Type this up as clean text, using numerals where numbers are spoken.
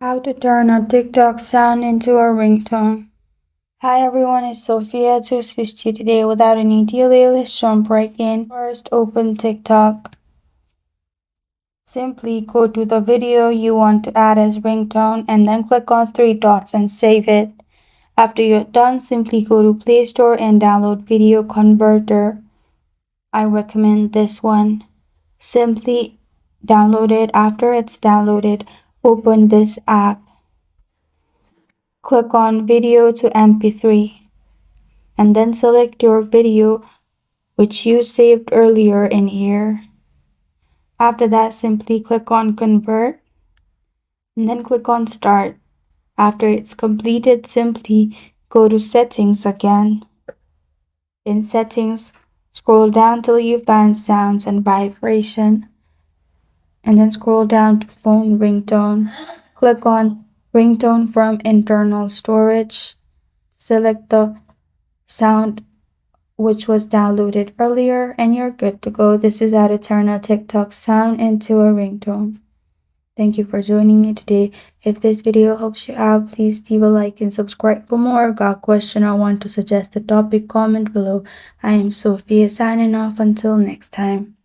How to turn a TikTok sound into a ringtone. Hi everyone, it's Sophia to assist you today. Without any delay, let's jump right in. First, open TikTok. Simply go to the video you want to add as ringtone and then click on three dots and save it. After you're done, simply go to Play Store and download Video Converter. I recommend this one. Simply download it. After it's downloaded, open this app. Click on Video to MP3 and then select your video which you saved earlier in here. After that, simply click on Convert and then click on Start. After it's completed, simply go to Settings again. In Settings, scroll down till you find Sounds and Vibration and then scroll down to Phone Ringtone. Click on Ringtone from Internal Storage. Select the sound which was downloaded earlier and you're good to go. This is how to turn a TikTok sound into a ringtone. Thank you for joining me today. If this video helps you out, please leave a like and subscribe for more. Got a question or want to suggest a topic, comment below. I am Sophia signing off until next time.